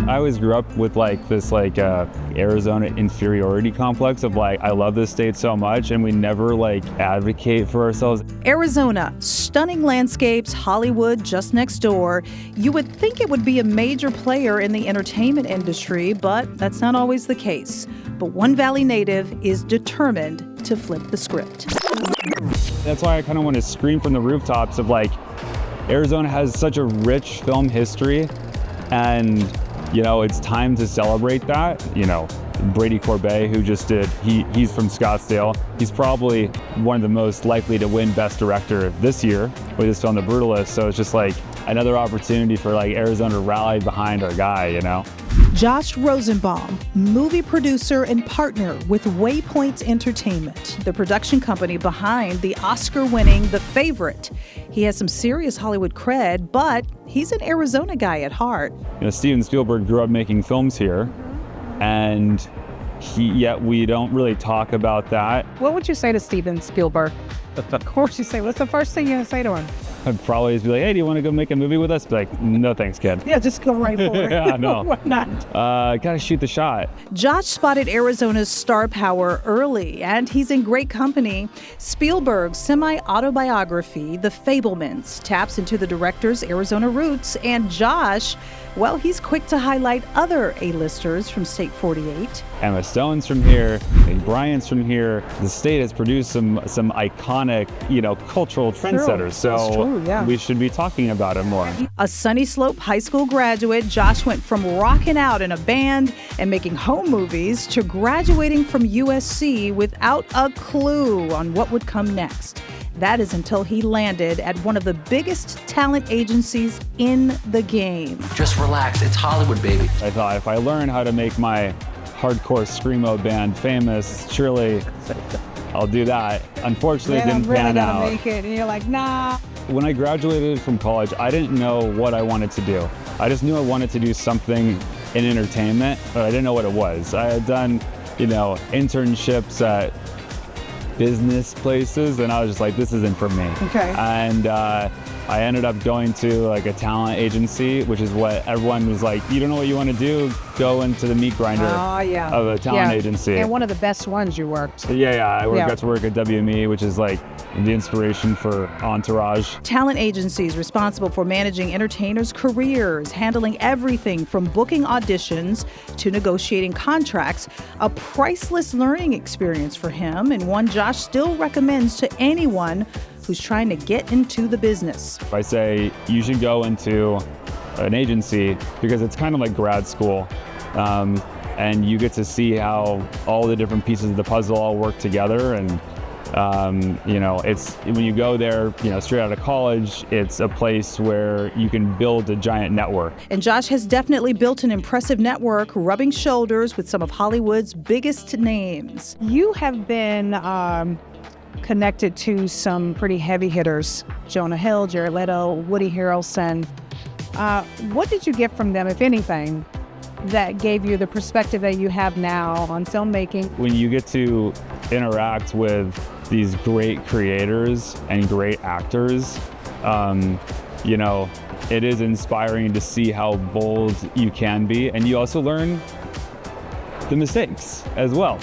I always grew up with like this Arizona inferiority complex of like, I love this state so much and we never like advocate for ourselves. Arizona, stunning landscapes, Hollywood just next door. You would think it would be a major player in the entertainment industry, but that's not always the case. But one Valley native is determined to flip the script. That's why I kind of want to scream from the rooftops of like, Arizona has such a rich film history, and it's time to celebrate that. Brady Corbet, who just did, he's from Scottsdale. He's probably one of the most likely to win Best Director this year with his film The Brutalist. So it's just like another opportunity for like Arizona to rally behind our guy, Josh Rosenbaum, movie producer and partner with Waypoint Entertainment, the production company behind the Oscar-winning The Favorite. He has some serious Hollywood cred, but he's an Arizona guy at heart. Steven Spielberg grew up making films here, and yet we don't really talk about that. What would you say to Steven Spielberg? Of course you say, what's the first thing you're going to say to him? I'd probably just be like, hey, do you want to go make a movie with us? Be like, no thanks, kid. Yeah, just go right for it. Yeah, no. Why not? Gotta shoot the shot. Josh spotted Arizona's star power early, and he's in great company. Spielberg's semi-autobiography, The Fabelmans, taps into the director's Arizona roots, and Josh, well, he's quick to highlight other A-listers from State 48. Emma Stone's from here, Meg Bryant's from here. The state has produced some iconic, cultural trendsetters. So we should be talking about it more. A Sunny Slope High School graduate, Josh went from rocking out in a band and making home movies to graduating from USC without a clue on what would come next. That is until he landed at one of the biggest talent agencies in the game. Just relax, it's Hollywood, baby. I thought if I learn how to make my hardcore screamo band famous, surely I'll do that. Unfortunately, it didn't pan out. Make it, and you're like, nah. When I graduated from college, I didn't know what I wanted to do. I just knew I wanted to do something in entertainment, but I didn't know what it was. I had done, internships at business places, and I was just like, this isn't for me. Okay. And I ended up going to like a talent agency, which is what everyone was like, you don't know what you want to do, go into the meat grinder of a talent agency. And one of the best ones you worked. Yeah, I got to work at WME, which is like the inspiration for Entourage. Talent agencies responsible for managing entertainers' careers, handling everything from booking auditions to negotiating contracts. A priceless learning experience for him, and one Josh still recommends to anyone who's trying to get into the business. I say you should go into an agency because it's kind of like grad school, and you get to see how all the different pieces of the puzzle all work together. And it's when you go there, straight out of college, it's a place where you can build a giant network. And Josh has definitely built an impressive network, rubbing shoulders with some of Hollywood's biggest names. You have been connected to some pretty heavy hitters: Jonah Hill, Jared Leto, Woody Harrelson. What did you get from them, if anything, that gave you the perspective that you have now on filmmaking? When you get to interact with these great creators and great actors, it is inspiring to see how bold you can be, and you also learn the mistakes as well.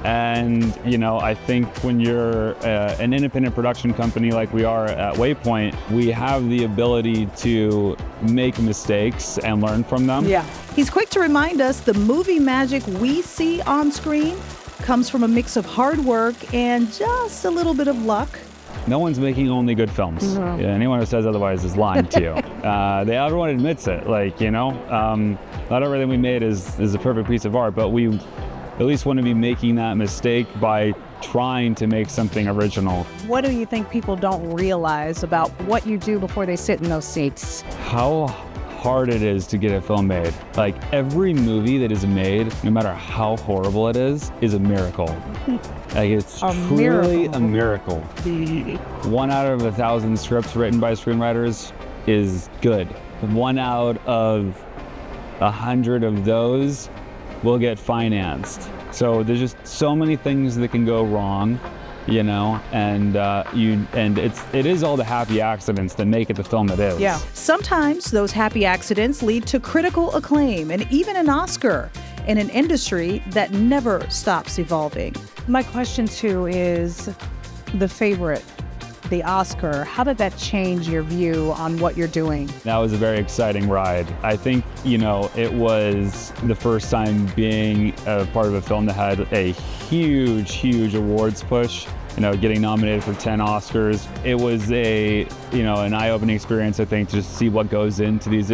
And, I think when you're an independent production company like we are at Waypoint, we have the ability to make mistakes and learn from them. Yeah. He's quick to remind us the movie magic we see on screen comes from a mix of hard work and just a little bit of luck. No one's making only good films. Mm-hmm. Yeah, anyone who says otherwise is lying to you. Everyone admits it. Not everything we made is a perfect piece of art, but we at least want to be making that mistake by trying to make something original. What do you think people don't realize about what you do before they sit in those seats? How hard it is to get a film made. Like, every movie that is made, no matter how horrible it is a miracle. Like, it's truly a miracle. 1 out of 1,000 scripts written by screenwriters is good. 1 out of 100 of those will get financed. So there's just so many things that can go wrong. you know, and it is all the happy accidents that make it the film it is. Yeah. Sometimes those happy accidents lead to critical acclaim and even an Oscar in an industry that never stops evolving. My question too is the favorite, the Oscar. How did that change your view on what you're doing? That was a very exciting ride. I think, you know, it was the first time being a part of a film that had a huge awards push. You know, getting nominated for 10 Oscars. It was an eye-opening experience, I think, to just see what goes into these,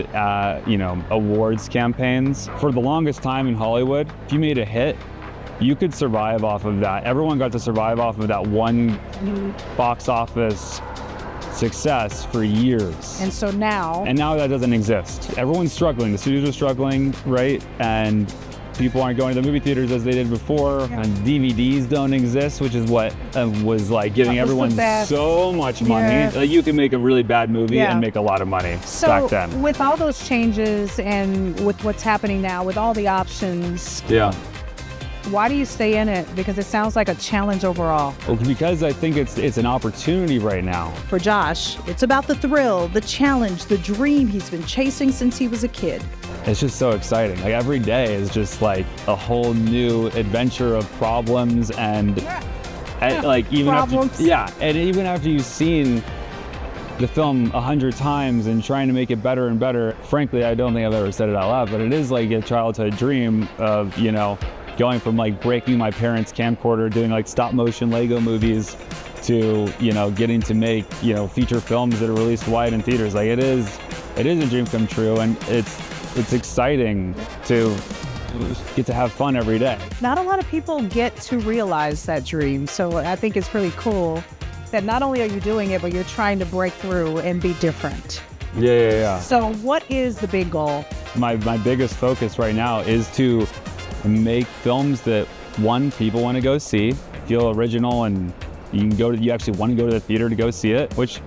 awards campaigns. For the longest time in Hollywood, if you made a hit, you could survive off of that. Everyone got to survive off of that one box office success for years. And so now that doesn't exist. Everyone's struggling. The studios are struggling, right? And people aren't going to the movie theaters as they did before, and DVDs don't exist, which is what was like giving everyone so much money. Yeah. Like, you can make a really bad movie and make a lot of money back then. So with all those changes and with what's happening now, with all the options, why do you stay in it? Because it sounds like a challenge overall. Well, because I think it's an opportunity right now. For Josh, it's about the thrill, the challenge, the dream he's been chasing since he was a kid. It's just so exciting. Like, every day is just like a whole new adventure of problems and even after you've seen the film 100 times and trying to make it better and better. Frankly, I don't think I've ever said it out loud, but it is like a childhood dream of, you know, going from like breaking my parents' camcorder, doing like stop motion Lego movies, to, you know, getting to make, you know, feature films that are released wide in theaters. Like, it is a dream come true, and it's exciting to get to have fun every day. Not a lot of people get to realize that dream, so I think it's really cool that not only are you doing it, but you're trying to break through and be different. Yeah. So what is the big goal? My biggest focus right now is to make films that, one, people want to go see, feel original, and you actually want to go to the theater to go see it, which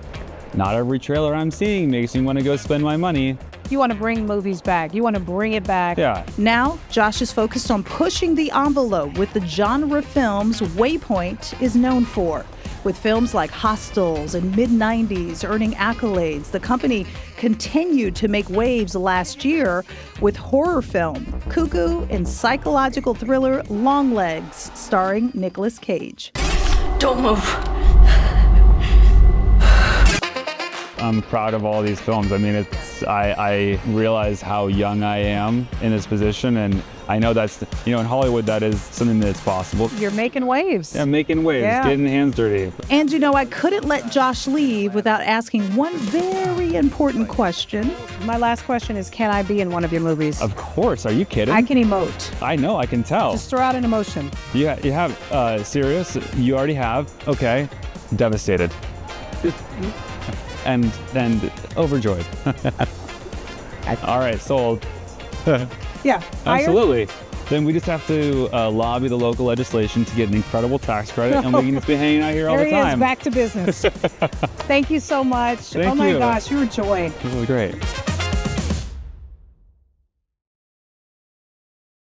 not every trailer I'm seeing makes me want to go spend my money. You want to bring movies back. You want to bring it back. Yeah. Now, Josh is focused on pushing the envelope with the genre films Waypoint is known for. With films like Hostels and Mid-90s earning accolades, the company continued to make waves last year with horror film Cuckoo and psychological thriller Longlegs, starring Nicolas Cage. Don't move. I'm proud of all these films. I mean, I realize how young I am in this position, and I know that's, you know, in Hollywood, that is something that's possible. You're making waves. Yeah, making waves, getting hands dirty. And you know, I couldn't let Josh leave without asking one very important question. My last question is, can I be in one of your movies? Of course, are you kidding? I can emote. I know, I can tell. Just throw out an emotion. You have, serious? You already have? Okay. Devastated. and overjoyed. All right, sold. Yeah. Absolutely. Then we just have to lobby the local legislation to get an incredible tax credit, and we can just be hanging out here all the time. There he is, back to business. Thank you so much. Thank oh my you. gosh, you're a joy. This was great.